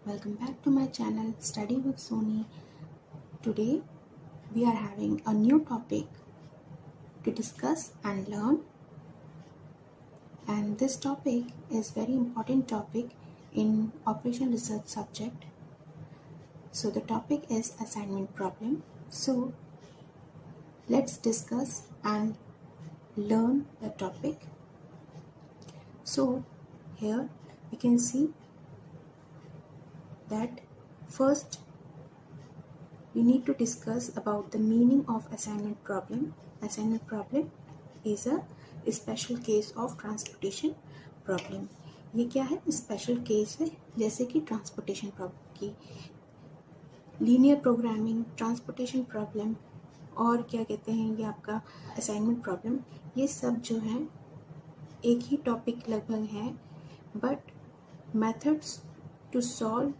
Welcome back to my channel Study with Sony. Today we are having a new topic to discuss and learn, and this topic is very important topic in operation research subject. So the topic is assignment problem. So let's discuss and learn the topic. So here we can see that first we need to discuss about the meaning of assignment problem. Assignment problem is a special case of transportation problem. ये क्या है? Special case है, जैसे कि transportation problem की linear programming, transportation problem और क्या कहते हैं ये आपका असाइनमेंट प्रॉब्लम, ये सब जो है एक ही टॉपिक लगभग है, but methods to solve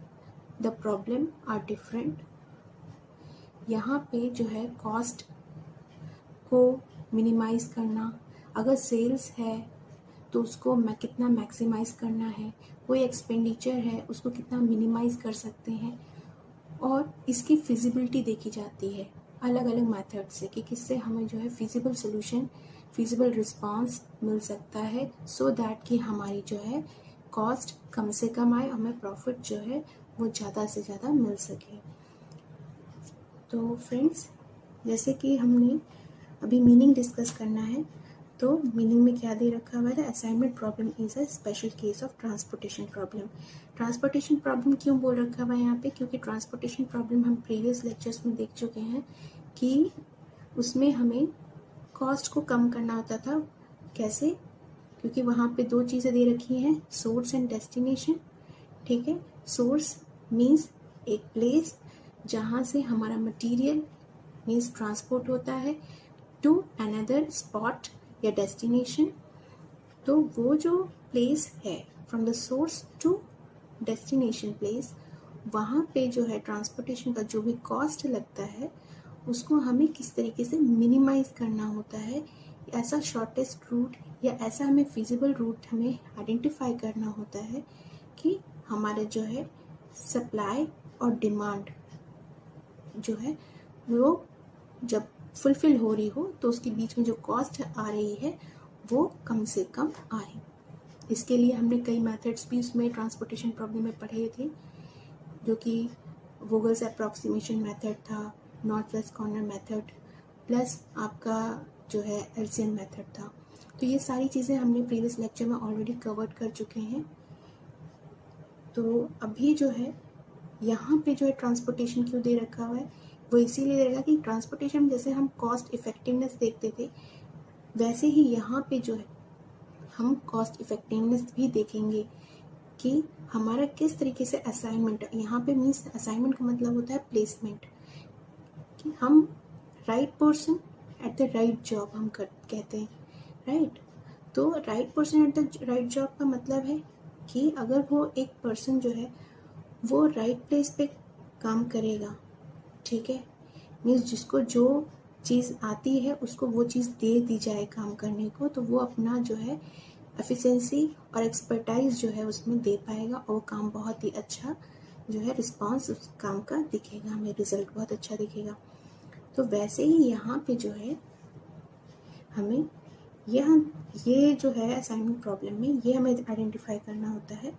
the problem are different. यहाँ पे जो है कॉस्ट को मिनिमाइज़ करना, अगर सेल्स है तो उसको कितना मैक्सिमाइज़ करना है, कोई एक्सपेंडिचर है उसको कितना मिनिमाइज़ कर सकते हैं, और इसकी फिजिबिलिटी देखी जाती है अलग अलग मेथड से कि किससे हमें जो है फिजिबल सोल्यूशन, फिजिबल रिस्पांस मिल सकता है, सो दैट कि हमारी जो है कॉस्ट कम से कम आए, हमें प्रॉफिट जो है वो ज़्यादा से ज़्यादा मिल सके. तो फ्रेंड्स, जैसे कि हमने अभी मीनिंग डिस्कस करना है, तो मीनिंग में क्या दे रखा हुआ है? Assignment problem is a special case of transportation problem. Transportation problem क्यों बोल रखा हुआ है यहाँ पे? क्योंकि ट्रांसपोर्टेशन प्रॉब्लम हम प्रीवियस लेक्चर्स में देख चुके हैं कि उसमें हमें कॉस्ट को कम करना होता था. कैसे? क्योंकि वहाँ पे दो चीज़ें दे रखी हैं, सोर्स एंड डेस्टिनेशन. ठीक है, सोर्स मीन्स एक प्लेस जहाँ से हमारा मटेरियल मीन्स ट्रांसपोर्ट होता है टू अनदर स्पॉट या डेस्टिनेशन. तो वो जो प्लेस है from the source to destination place, वहाँ पे जो है ट्रांसपोर्टेशन का जो भी कॉस्ट लगता है उसको हमें किस तरीके से मिनिमाइज करना होता है. ऐसा शॉर्टेस्ट रूट या ऐसा हमें फिजिबल रूट हमें आइडेंटिफाई करना होता है कि हमारे जो है सप्लाई और डिमांड जो है वो जब फुलफिल हो रही हो तो उसके बीच में जो कॉस्ट आ रही है वो कम से कम आए. इसके लिए हमने कई मेथड्स भी उसमें ट्रांसपोर्टेशन प्रॉब्लम में पढ़े थे, जो कि वोगल्स अप्रॉक्सीमेशन मेथड था, north west corner method, plus आपका जो है एलसीएम मेथड था. तो ये सारी चीज़ें हमने प्रीवियस लेक्चर में ऑलरेडी कवर कर चुके हैं. तो अभी जो है यहाँ पे जो है ट्रांसपोर्टेशन क्यों दे रखा हुआ है? वो इसीलिए दे रखा कि ट्रांसपोर्टेशन में जैसे हम कॉस्ट इफेक्टिवनेस देखते थे, वैसे ही यहाँ पे जो है हम कॉस्ट इफेक्टिवनेस भी देखेंगे कि हमारा किस तरीके से असाइनमेंट, यहाँ पे मीन्स असाइनमेंट का मतलब होता है प्लेसमेंट, कि हम right person at the right job हम कहते हैं, राइट. तो right person at the right job का मतलब है कि अगर वो एक पर्सन जो है वो राइट प्लेस पे काम करेगा, ठीक है, मीन्स जिसको जो चीज़ आती है उसको वो चीज़ दे दी जाए काम करने को, तो वो अपना जो है एफिशिएंसी और एक्सपर्टाइज जो है उसमें दे पाएगा, और वो काम बहुत ही अच्छा जो है रिस्पांस उस काम का दिखेगा, हमें रिजल्ट बहुत अच्छा दिखेगा. तो वैसे ही यहाँ पे जो है हमें ये जो है असाइनमेंट प्रॉब्लम में ये हमें आइडेंटिफाई करना होता है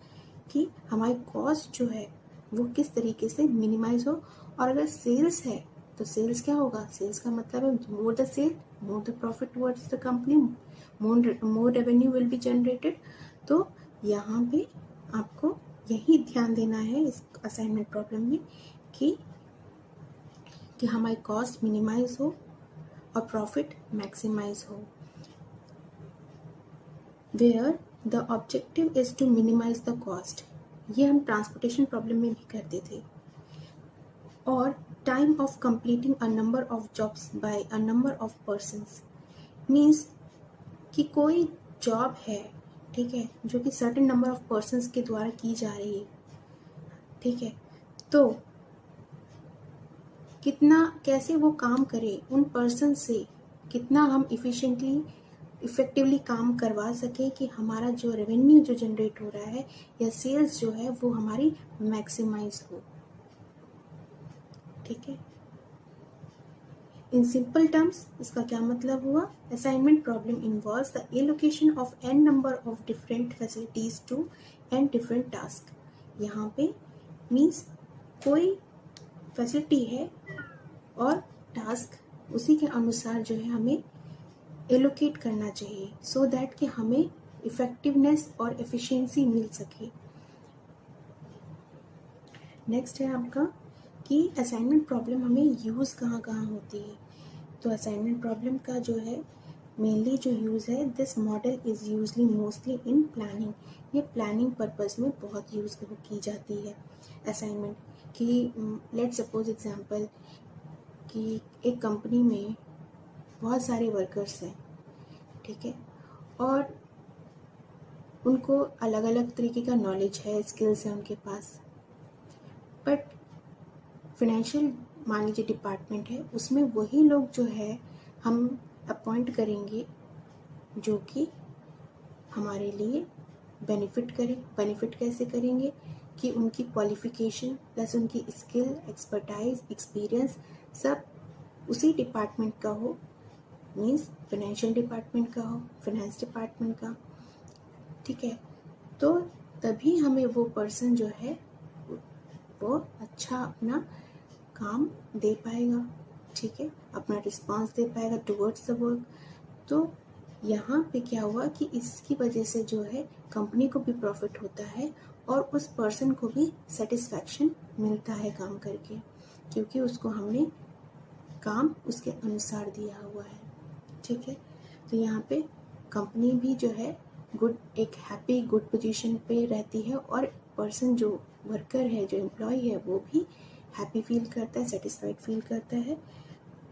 कि हमारी कॉस्ट जो है वो किस तरीके से मिनिमाइज हो. और अगर सेल्स है तो सेल्स क्या होगा? सेल्स का मतलब है more the sale more the profit towards the company, more revenue will be generated. तो यहाँ पे आपको यही ध्यान देना है इस असाइनमेंट प्रॉब्लम में कि हमारी कॉस्ट मिनिमाइज हो और प्रॉफिट मैक्सिमाइज हो. Where the objective is to minimize the cost. ये हम ट्रांसपोर्टेशन प्रॉब्लम में भी करते थे. और time of completing a number of jobs by a number of persons, means कि कोई जॉब है, ठीक है, जो कि सर्टेन नंबर ऑफ पर्सन्स के द्वारा की जा रही है, ठीक है, तो कितना कैसे वो काम करे, उन पर्सन से कितना हम इफ़िशेंटली इफ़ेक्टिवली काम करवा सके कि हमारा जो रेवेन्यू जो जनरेट हो रहा है या सेल्स जो है वो हमारी मैक्सिमाइज हो। ठीक है, इन सिंपल टर्म्स इसका क्या मतलब हुआ? Assignment problem involves the allocation of n number of different facilities to n different task. यहाँ पे मीन्स कोई फैसिलिटी है और टास्क उसी के अनुसार जो है हमें एलोकेट करना चाहिए सो दैट कि हमें इफेक्टिवनेस और एफिशिएंसी मिल सके। नेक्स्ट है आपका कि असाइनमेंट प्रॉब्लम हमें यूज़ कहाँ कहाँ होती है। तो असाइनमेंट प्रॉब्लम का जो है मेनली जो यूज़ है, this model is usually mostly in planning. ये प्लानिंग पर्पस में बहुत यूज़ की जाती है असाइनमेंट कि लेट सपोज एग्जांपल कि एक कंपनी में बहुत सारे वर्कर्स हैं, ठीक है, और उनको अलग अलग तरीके का नॉलेज है, स्किल्स है उनके पास, बट फाइनेंशियल मान लीजिए डिपार्टमेंट है, उसमें वही लोग जो है हम अपॉइंट करेंगे जो कि हमारे लिए बेनिफिट करें। बेनिफिट कैसे करेंगे कि उनकी क्वालिफिकेशन प्लस उनकी स्किल, एक्सपर्टाइज, एक्सपीरियंस सब उसी डिपार्टमेंट का हो, मीन्स फाइनेंशियल डिपार्टमेंट का हो, फाइनेंस डिपार्टमेंट का, ठीक है। तो तभी हमें वो पर्सन जो है वो अच्छा अपना काम दे पाएगा, ठीक है, अपना रिस्पांस दे पाएगा टुवर्ड्स द वर्क। तो यहाँ पे क्या हुआ कि इसकी वजह से जो है कंपनी को भी प्रॉफिट होता है और उस पर्सन को भी सेटिस्फैक्शन मिलता है काम करके, क्योंकि उसको हमने काम उसके अनुसार दिया हुआ है, ठीक है। तो यहाँ पे कंपनी भी जो है गुड, एक हैप्पी गुड पोजीशन पे रहती है और पर्सन जो वर्कर है, जो एम्प्लॉय है, वो भी हैप्पी फील करता है, सेटिस्फाइड फील करता है,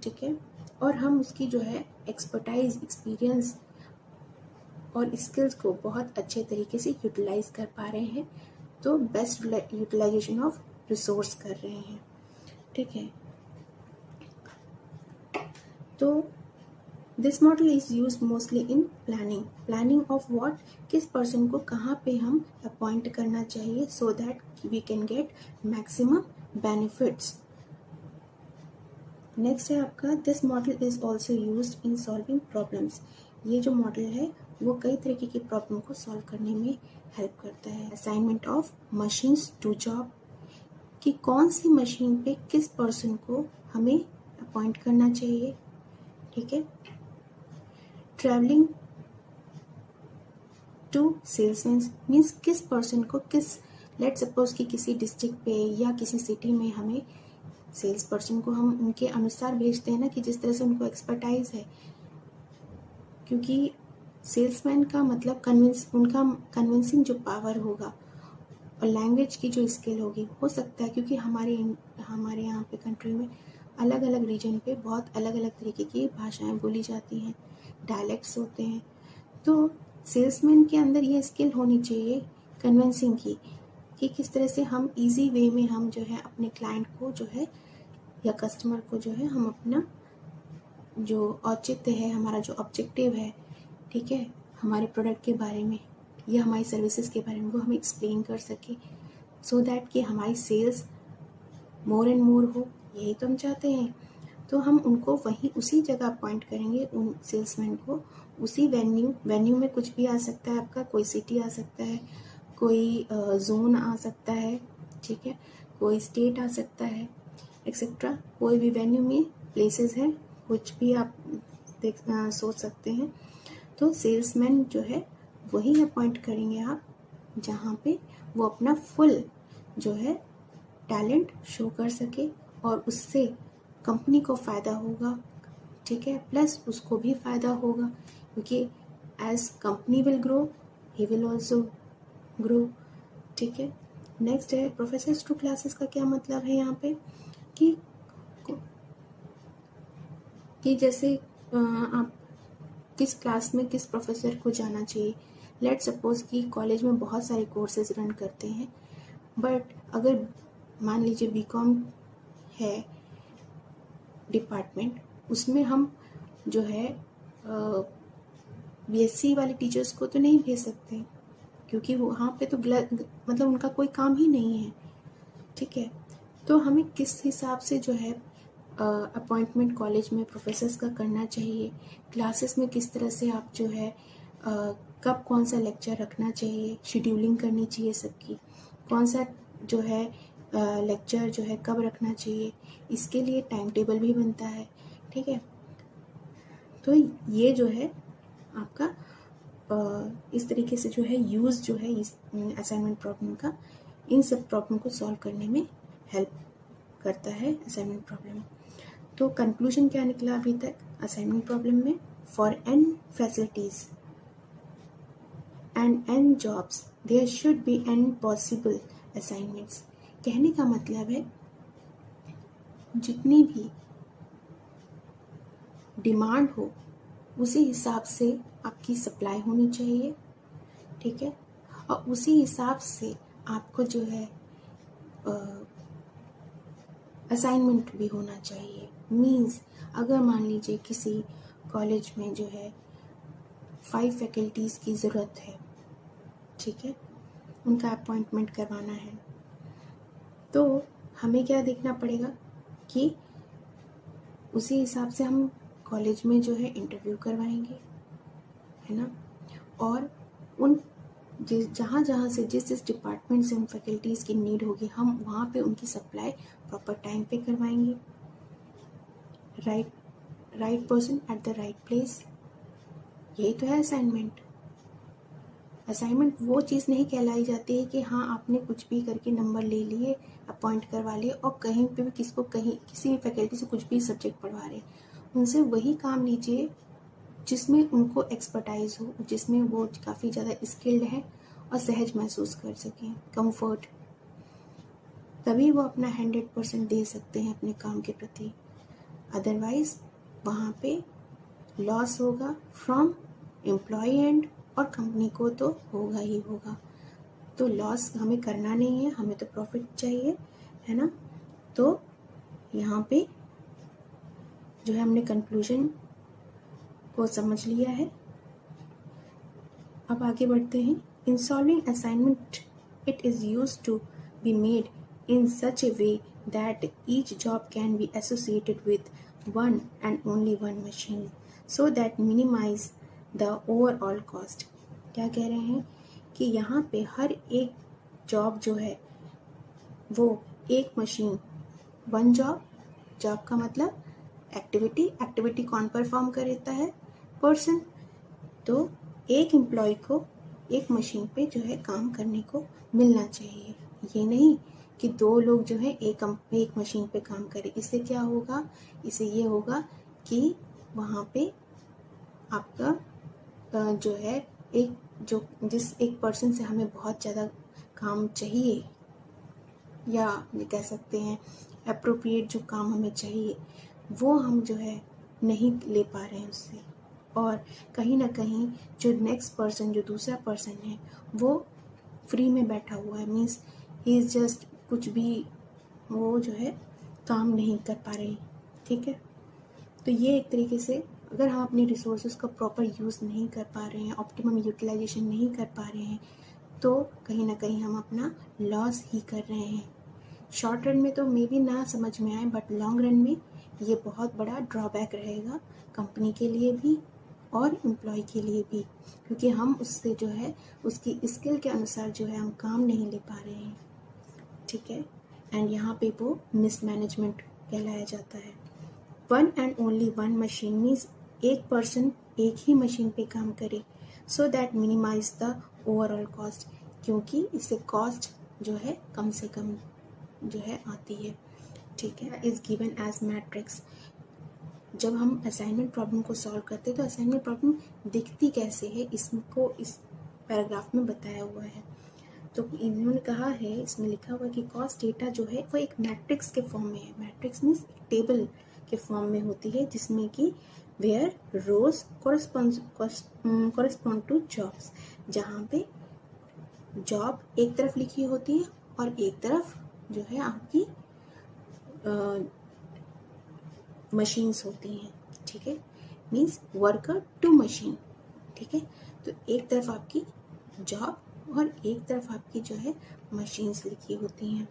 ठीक है। और हम उसकी जो है एक्सपर्टाइज, एक्सपीरियंस और स्किल्स को बहुत अच्छे तरीके से यूटिलाइज कर पा रहे हैं, तो बेस्ट यूटिलाइजेशन ऑफ रिसोर्स कर रहे हैं, ठीक है। तो this model is use mostly in planning. Planning of what, किस पर्सन को कहाँ पे हम अपॉइंट करना चाहिए so that we can get maximum benefits. Next है आपका this model is also use in solving problems. ये जो मॉडल है वो कई तरीके की प्रॉब्लम को सॉल्व करने में हेल्प करता है। Assignment of machines to job, कि कौन सी मशीन पे किस पर्सन को हमें अपॉइंट करना चाहिए, ठीक है। ट्रैवलिंग टू सेल्समैन, मीन्स किस पर्सन को किस, लेट सपोज कि किसी डिस्ट्रिक्ट पे या किसी सिटी में हमें सेल्स पर्सन को हम उनके अनुसार भेजते हैं ना, कि जिस तरह से उनको एक्सपर्टाइज है, क्योंकि सेल्समैन का मतलब उनका कन्विंसिंग जो पावर होगा और लैंग्वेज की जो स्किल होगी, हो सकता है क्योंकि हमारे यहाँ पे कंट्री में अलग अलग रीजन पे बहुत अलग अलग तरीके की भाषाएं बोली जाती हैं, डायलेक्ट्स होते हैं। तो सेल्समैन के अंदर ये स्किल होनी चाहिए कन्विंसिंग की, कि किस तरह से हम इजी वे में हम जो है अपने क्लाइंट को जो है या कस्टमर को जो है हम अपना जो औचित्य है, हमारा जो ऑब्जेक्टिव है, ठीक है, हमारे प्रोडक्ट के बारे में या हमारी सर्विसेज के बारे में वो हम एक्सप्लेन कर सके, सो दैट कि हमारी सेल्स मोर एंड मोर हो, यही तो हम चाहते हैं। तो हम उनको वहीं उसी जगह अपॉइंट करेंगे, उन सेल्समैन को उसी वेन्यू में कुछ भी आ सकता है आपका, कोई सिटी आ सकता है, कोई जोन आ सकता है, ठीक है, कोई स्टेट आ सकता है, एक्सेट्रा, कोई भी वेन्यू में प्लेसेस है, कुछ भी आप सोच सकते हैं। तो सेल्समैन जो है वही अपॉइंट करेंगे आप जहाँ पे वो अपना फुल जो है टैलेंट शो कर सके और उससे कंपनी को फ़ायदा होगा, ठीक है, प्लस उसको भी फ़ायदा होगा, क्योंकि as company will grow he will also grow, ठीक है। नेक्स्ट है प्रोफेसर्स टू क्लासेस का क्या मतलब है यहाँ पे कि जैसे आप किस क्लास में किस प्रोफेसर को जाना चाहिए। लेट सपोज कि कॉलेज में बहुत सारे कोर्सेज रन करते हैं, बट अगर मान लीजिए बीकॉम है डिपार्टमेंट, उसमें हम जो है बीएससी वाले टीचर्स को तो नहीं भेज सकते, क्योंकि वहाँ पे तो मतलब उनका कोई काम ही नहीं है। ठीक है, तो हमें किस हिसाब से जो है अपॉइंटमेंट कॉलेज में प्रोफेसर्स का करना चाहिए, क्लासेस में किस तरह से आप जो है कब कौन सा लेक्चर रखना चाहिए, शेड्यूलिंग करनी चाहिए सबकी, कौन सा जो है लेक्चर जो है कब रखना चाहिए, इसके लिए टाइम टेबल भी बनता है। ठीक है, तो ये जो है आपका इस तरीके से जो है यूज़ जो है इस असाइनमेंट प्रॉब्लम का इन सब प्रॉब्लम को सॉल्व करने में हेल्प करता है असाइनमेंट प्रॉब्लम। तो कंक्लूजन क्या निकला अभी तक असाइनमेंट प्रॉब्लम में? For n facilities and n jobs there should be n possible assignments. कहने का मतलब है जितनी भी डिमांड हो उसी हिसाब से आपकी सप्लाई होनी चाहिए। ठीक है, और उसी हिसाब से आपको जो है असाइनमेंट भी होना चाहिए। मीन्स अगर मान लीजिए किसी कॉलेज में जो है 5 फैकल्टीज़ की ज़रूरत है, ठीक है, उनका अपॉइंटमेंट करवाना है, तो हमें क्या देखना पड़ेगा कि उसी हिसाब से हम कॉलेज में जो है इंटरव्यू करवाएंगे, है ना, और उन जहाँ जहाँ से जिस डिपार्टमेंट से उन फैकल्टीज़ की नीड होगी हम वहाँ पे उनकी सप्लाई प्रॉपर टाइम पे करवाएंगे। Right person at the right place, यही तो है असाइनमेंट। असाइनमेंट वो चीज़ नहीं कहलाई जाती है कि हाँ आपने कुछ भी करके नंबर ले लिए, अपॉइंट करवा लिए और कहीं पे भी किसी भी फैकल्टी से कुछ भी सब्जेक्ट पढ़वा रहे, उनसे वही काम लीजिए जिसमें उनको एक्सपर्टाइज हो, जिसमें वो काफ़ी ज़्यादा स्किल्ड है और सहज महसूस कर सकें, कंफर्ट, तभी वो अपना 100% दे सकते हैं अपने काम के प्रति। अदरवाइज वहाँ पे लॉस होगा फ्रॉम एम्प्लॉय एंड, और कंपनी को तो होगा ही होगा। तो लॉस हमें करना नहीं है, हमें तो प्रॉफिट चाहिए, है ना। तो यहाँ पे जो है हमने कंक्लूजन को समझ लिया है। अब आगे बढ़ते हैं। In solving assignment it is used to be made in such a way that each job can be associated with one and only one machine so that minimize the overall cost। क्या कह रहे हैं कि यहाँ पे हर एक job जो है वो एक मशीन, वन जॉब का मतलब एक्टिविटी कौन परफॉर्म करता है? पर्सन। तो एक एम्प्लॉय को एक मशीन पे जो है काम करने को मिलना चाहिए, ये नहीं कि 2 लोग जो है एक मशीन पे काम करें। इससे क्या होगा? इससे ये होगा कि वहाँ पे आपका जो है जिस एक पर्सन से हमें बहुत ज़्यादा काम चाहिए, या ये कह सकते हैं अप्रोप्रिएट जो काम हमें चाहिए, वो हम जो है नहीं ले पा रहे हैं उससे, और कहीं ना कहीं जो नेक्स्ट पर्सन, जो दूसरा पर्सन है, वो फ्री में बैठा हुआ है, मीन्स ही इज़ जस्ट कुछ भी वो जो है काम नहीं कर पा रहे। ठीक है, तो ये एक तरीके से अगर हम अपनी रिसोर्सेज का प्रॉपर यूज़ नहीं कर पा रहे हैं, ऑप्टिमम यूटिलाइजेशन नहीं कर पा रहे हैं, तो कहीं ना कहीं हम अपना लॉस ही कर रहे हैं। शॉर्ट रन में तो मे बी ना समझ में आए, बट लॉन्ग रन में ये बहुत बड़ा ड्रॉबैक रहेगा कंपनी के लिए भी और एम्प्लॉय के लिए भी, क्योंकि हम उससे जो है उसकी स्किल के अनुसार जो है हम काम नहीं ले पा रहे हैं। ठीक है, एंड यहाँ पे वो मिसमैनेजमेंट कहलाया जाता है। One and only one machine means एक पर्सन एक ही मशीन पे काम करे, so that minimize the overall cost, क्योंकि इससे कॉस्ट जो है कम से कम जो है आती है। ठीक है, इज गिवन एज मैट्रिक्स। जब हम असाइनमेंट प्रॉब्लम को सॉल्व करते हैं तो असाइनमेंट प्रॉब्लम दिखती कैसे है, इसको इस पैराग्राफ में बताया हुआ है। तो इन्होंने कहा है, इसमें लिखा हुआ है कि कॉस्ट डेटा जो है वो एक मैट्रिक्स के फॉर्म में है। मैट्रिक्स मीन्स टेबल के फॉर्म में होती है, जिसमें कि where rows correspond to jobs, जहाँ पे जॉब एक तरफ लिखी होती है और एक तरफ जो है आपकी मशीन्स होती हैं। ठीक है, मीन्स वर्कर टू मशीन। ठीक है। तो एक तरफ आपकी जॉब और एक तरफ आपकी जो है मशीन्स लिखी होती हैं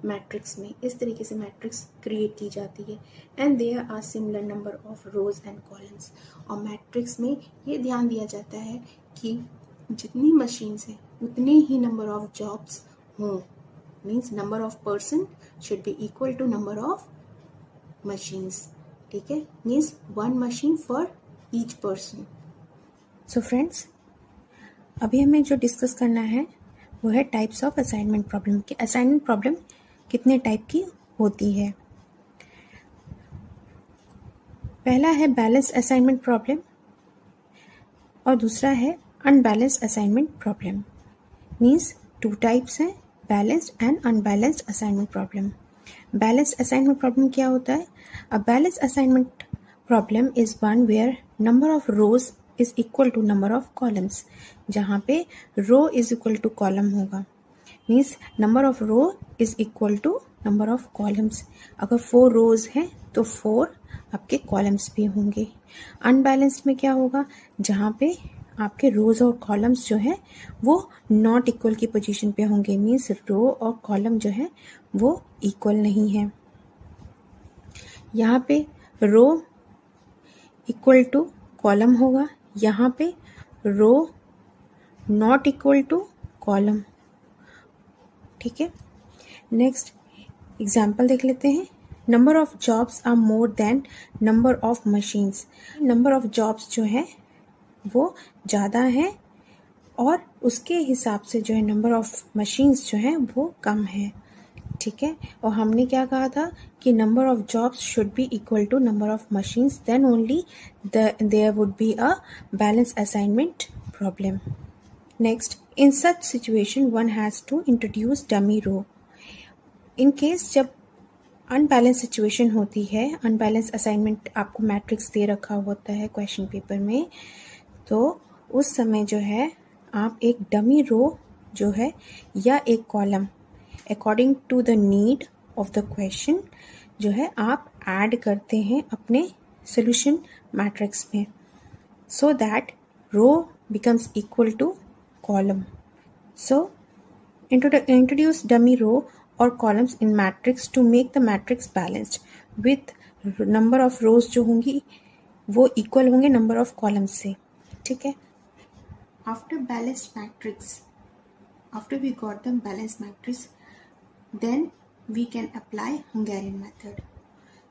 मैट्रिक्स में। इस तरीके से मैट्रिक्स क्रिएट की जाती है। And there are similar number of rows and columns. और मैट्रिक्स में ये ध्यान दिया जाता है कि जितनी मशीन्स हैं उतने ही नंबर ऑफ जॉब्स हों। Means number of person should be equal to number of machines. ठीक है, means one machine for each person. So friends, अभी हमें जो डिस्कस करना है वो है टाइप्स ऑफ असाइनमेंट प्रॉब्लम। कि असाइनमेंट प्रॉब्लम कितने टाइप की होती है। पहला है बैलेंस्ड असाइनमेंट प्रॉब्लम और दूसरा है unbalanced assignment problem. Means two types हैं, balanced and unbalanced assignment problem. Balanced assignment problem क्या होता है? A balanced assignment problem is one where number of rows is equal to number of columns. जहाँ पे row is equal to column होगा। Means number of row is equal to number of columns. अगर 4 रोज हैं तो 4 आपके columns भी होंगे। Unbalanced में क्या होगा? जहाँ पे आपके रोज और कॉलम्स जो है वो नॉट इक्वल की पोजीशन पे होंगे। मीन्स रो और कॉलम जो है वो इक्वल नहीं है। यहाँ पे रो इक्वल टू कॉलम होगा, यहाँ पे row not equal to column. ठीक है, नेक्स्ट एग्जाम्पल देख लेते हैं। Number of jobs are more than number of machines. Number of jobs जो है वो ज़्यादा है और उसके हिसाब से जो है नंबर ऑफ मशीन्स जो है वो कम है। ठीक है, और हमने क्या कहा था कि number of jobs should be equal to number of machines, then only there would be a balance assignment problem. Next, in such situation one has to introduce dummy row. In case जब unbalance situation होती है, unbalance assignment आपको matrix दे रखा होता है question paper में, तो उस समय जो है आप एक डमी रो जो है या एक column according to the need of the question जो है आप ऐड करते हैं अपने सोल्यूशन मैट्रिक्स में, so that row becomes equal to column. So introduce dummy row or columns in matrix to make the matrix balanced with number of rows जो होंगी वो इक्वल होंगे नंबर ऑफ कॉलम्स से। ठीक है, after balanced matrix, after we got the balanced matrix, then we can apply Hungarian method.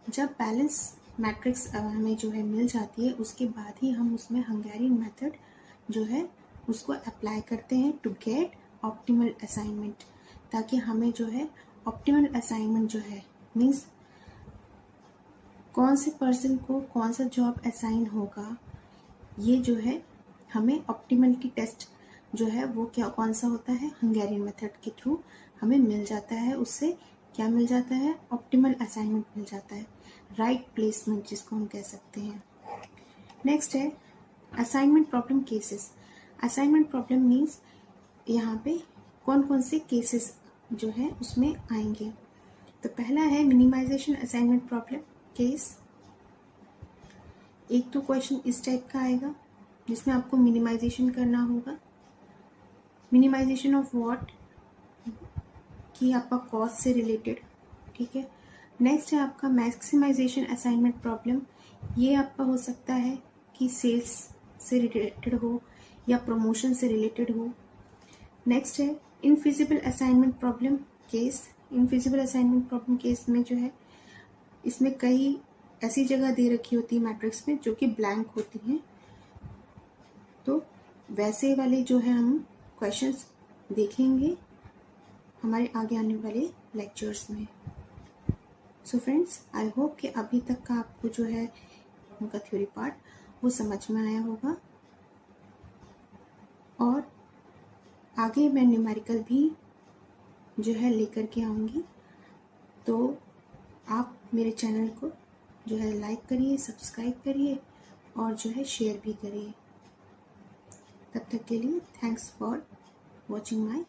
जब balance matrix हमें जो है मिल जाती है उसके बाद ही हम उसमें हंगेरियन मेथड जो है उसको अप्लाई करते हैं टू गेट ऑप्टिमल असाइनमेंट, ताकि हमें जो है ऑप्टिमल असाइनमेंट जो है मीन्स कौन से पर्सन को कौन सा जॉब असाइन होगा, ये जो है हमें ऑप्टिमलिटी टेस्ट जो है वो क्या कौन सा होता है, हंगेरियन मेथड के थ्रू हमें मिल जाता है। उससे क्या मिल जाता है? ऑप्टिमल असाइनमेंट मिल जाता है, राइट प्लेसमेंट जिसको हम कह सकते हैं। नेक्स्ट है assignment problem cases. Assignment problem means यहाँ पे कौन कौन से केसेस जो है उसमें आएंगे। तो पहला है मिनिमाइजेशन असाइनमेंट प्रॉब्लम केस। एक तो क्वेश्चन इस टाइप का आएगा जिसमें आपको मिनिमाइजेशन करना होगा। Minimization of what? कि आपका कॉस्ट से रिलेटेड। ठीक है, नेक्स्ट है आपका मैक्सिमाइजेशन असाइनमेंट प्रॉब्लम। ये आपका हो सकता है कि सेल्स से रिलेटेड हो या प्रमोशन से रिलेटेड हो। नेक्स्ट है infeasible assignment problem case. Infeasible assignment problem case में जो है इसमें कई ऐसी जगह दे रखी होती है मैट्रिक्स में जो कि ब्लैंक होती हैं, तो वैसे वाले जो है हम क्वेश्चंस देखेंगे हमारे आगे आने वाले लेक्चर्स में। सो फ्रेंड्स, आई होप कि अभी तक का आपको जो है उनका थ्योरी पार्ट वो समझ में आया होगा और आगे मैं न्यूमेरिकल भी जो है लेकर के आऊँगी। तो आप मेरे चैनल को जो है लाइक करिए, सब्सक्राइब करिए और जो है शेयर भी करिए। तब तक के लिए थैंक्स फॉर वॉचिंग माई